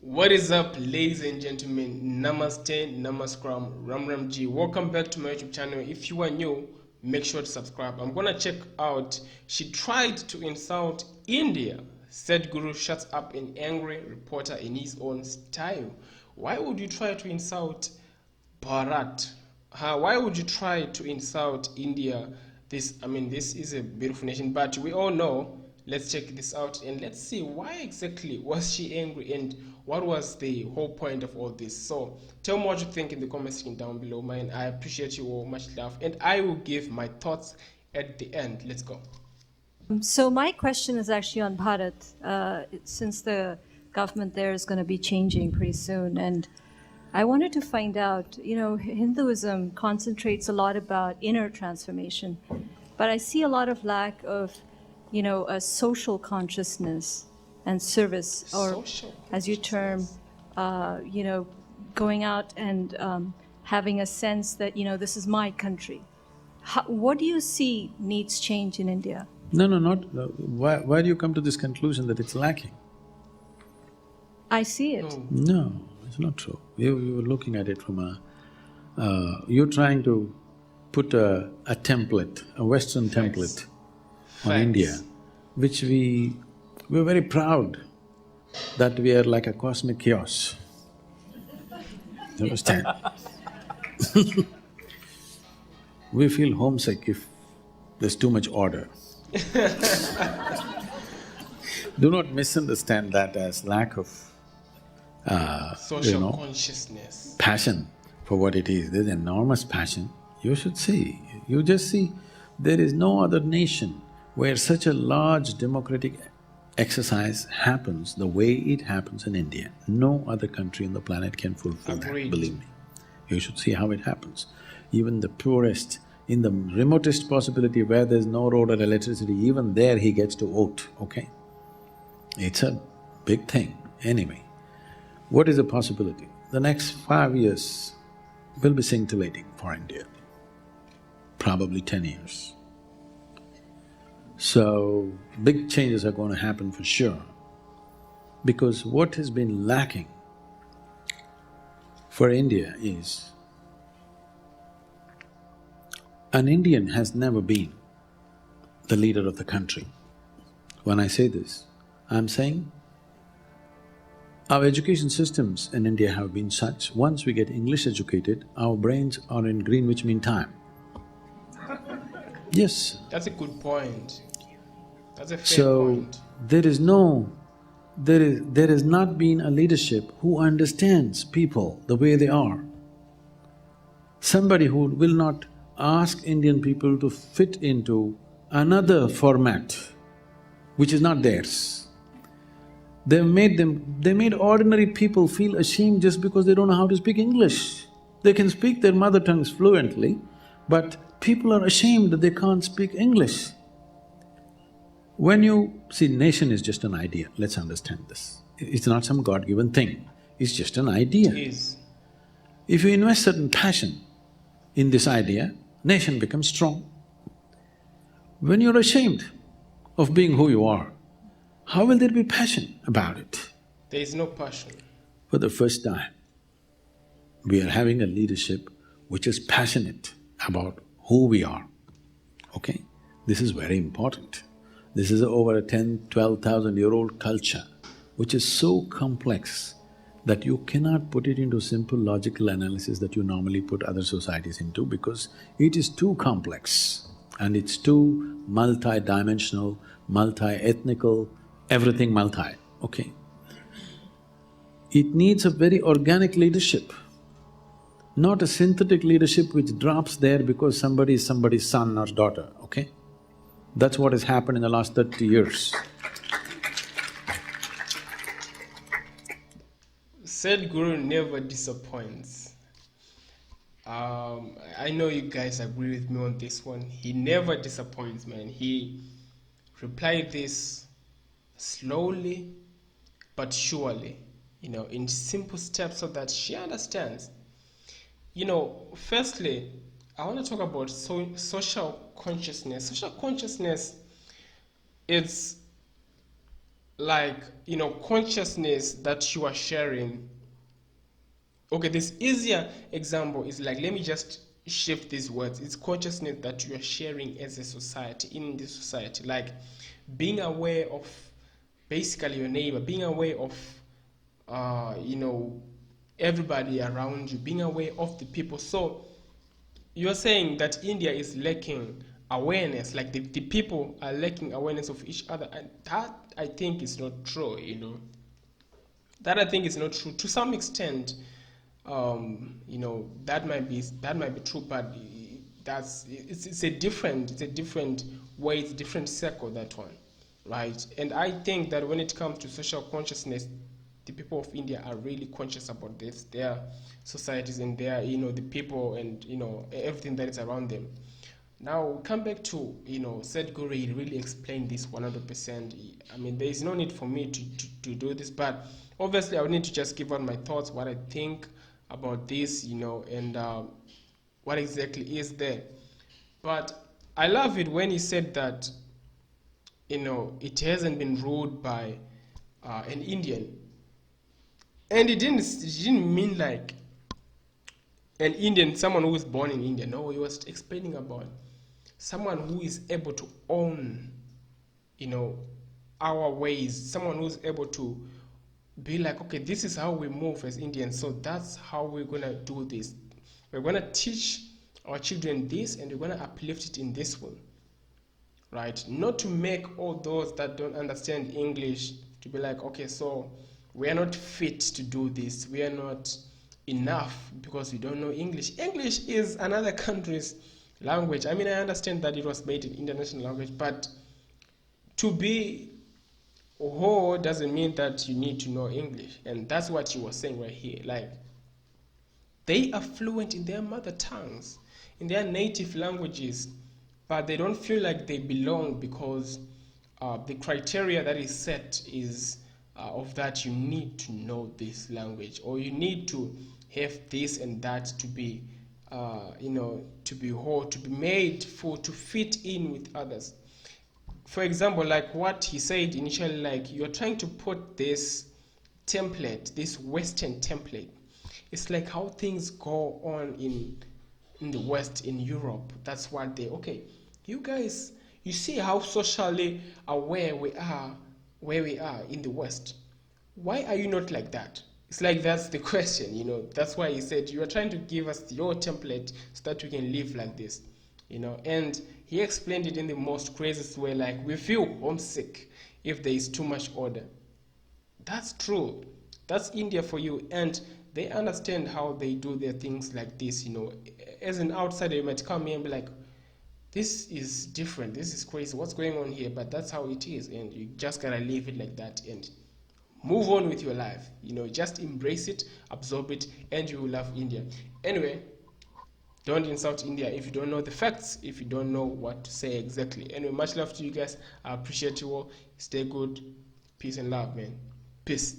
What is up, ladies and gentlemen? Namaste, Namaskram, Ram Ram Ji. Welcome back to my YouTube channel. If you are new, make sure to subscribe. I'm gonna check out. She tried to insult India. Sadhguru shuts up an angry reporter in his own style. Why would you try to insult Bharat? Why would you try to insult India? This is a beautiful nation, but we all know. Let's check this out and let's see why exactly was she angry and what was the whole point of all this. So tell me what you think in the comment section down below, man. I appreciate you all, much love, and I will give my thoughts at the end. Let's go. So my question is actually on Bharat, since the government there is going to be changing pretty soon. And I wanted to find out, Hinduism concentrates a lot about inner transformation, but I see a lot of lack of, a social consciousness and service, or Social as you term, going out and having a sense that, this is my country. What do you see needs change in India? No, not… Why do you come to this conclusion that it's lacking? I see it. No, it's not true. You're looking at it from you're trying to put a template, a Western template on India, which we're very proud that we are like a cosmic chaos. You understand? We feel homesick if there's too much order. Do not misunderstand that as lack of social consciousness. passion for what it is. There's enormous passion. You should see, you just see, there is no other nation where such a large democratic exercise happens the way it happens in India. No other country on the planet can fulfill Agreed. that, believe me. You should see how it happens. Even the poorest, in the remotest possibility where there's no road or electricity, even there he gets to vote, okay? It's a big thing. Anyway, what is the possibility? The next 5 years will be scintillating for India, probably 10 years. So, big changes are going to happen for sure, because what has been lacking for India is, an Indian has never been the leader of the country. When I say this, I'm saying our education systems in India have been such, once we get English educated, our brains are in Greenwich Mean Time. Yes. That's a good point. That's a fair So, point. there has not been a leadership who understands people the way they are. Somebody who will not ask Indian people to fit into another format which is not theirs. They made ordinary people feel ashamed just because they don't know how to speak English. They can speak their mother tongues fluently, but people are ashamed that they can't speak English. When you… see, nation is just an idea, let's understand this. It's not some God-given thing, it's just an idea. It is. If you invest certain passion in this idea, nation becomes strong. When you're ashamed of being who you are, how will there be passion about it? There is no passion. For the first time, we are having a leadership which is passionate about who we are, okay? This is very important. This is over a 10,000–12,000-year-old culture which is so complex that you cannot put it into simple logical analysis that you normally put other societies into, because it is too complex and it's too multi-dimensional, multi-ethnical, everything multi, okay? It needs a very organic leadership, not a synthetic leadership which drops there because somebody is somebody's son or daughter, okay? That's what has happened in the last 30 years. Sadhguru never disappoints. I know you guys agree with me on this one. He never disappoints, man. He replied this slowly but surely, in simple steps so that she understands. Firstly, I want to talk about social consciousness. Social consciousness is like, consciousness that you are sharing. Okay, this easier example is like, let me just shift these words. It's consciousness that you are sharing as a society, in the society, like being aware of basically your neighbor, being aware of everybody around you, being aware of the people. So you're saying that India is lacking awareness, like the people are lacking awareness of each other, and that I think is not true. That I think is not true to some extent. That might be true, but it's a different way, it's a different circle, that one, right? And I think that when it comes to social consciousness, the people of India are really conscious about this, their societies and their, the people, and everything that is around them. Now we come back to, Sadhguru. He really explained this 100%. I mean, there is no need for me to do this, but obviously I would need to just give out my thoughts, what I think about this, and what exactly is there. But I love it when he said that, it hasn't been ruled by an Indian, and it didn't mean like an Indian, someone who was born in India. No, he was explaining about someone who is able to own, you know, our ways, someone who's able to be like, okay, this is how we move as Indians, so that's how we're gonna do this. We're gonna teach our children this, and we're gonna uplift it in this way, right? Not to make all those that don't understand English to be like, okay, so we are not fit to do this, we are not enough because we don't know English. English is another country's language. I mean, I understand that it was made in international language, but to be whole doesn't mean that you need to know English. And that's what you were saying right here. Like, they are fluent in their mother tongues, in their native languages, but they don't feel like they belong because the criteria that is set is of that you need to know this language, or you need to have this and that to be, to be whole, to be made for, to fit in with others. For example, like what he said initially, like you're trying to put this template, this Western template. It's like how things go on in the West, in Europe. That's what they, okay, you guys, you see how socially aware we are where we are in the West. Why are you not like that? It's like that's the question. That's why he said you are trying to give us your template so that we can live like this. And he explained it in the most craziest way, like we feel homesick if there is too much order. That's true. That's India for you. And they understand how they do their things like this. As an outsider, you might come here and be like, this is different, this is crazy, what's going on here? But that's how it is, and you just gotta leave it like that and move on with your life. Just embrace it, absorb it, and you will love India. Anyway, don't insult India if you don't know the facts, if you don't know what to say exactly. Anyway, much love to you guys. I appreciate you all. Stay good. Peace and love, man. Peace.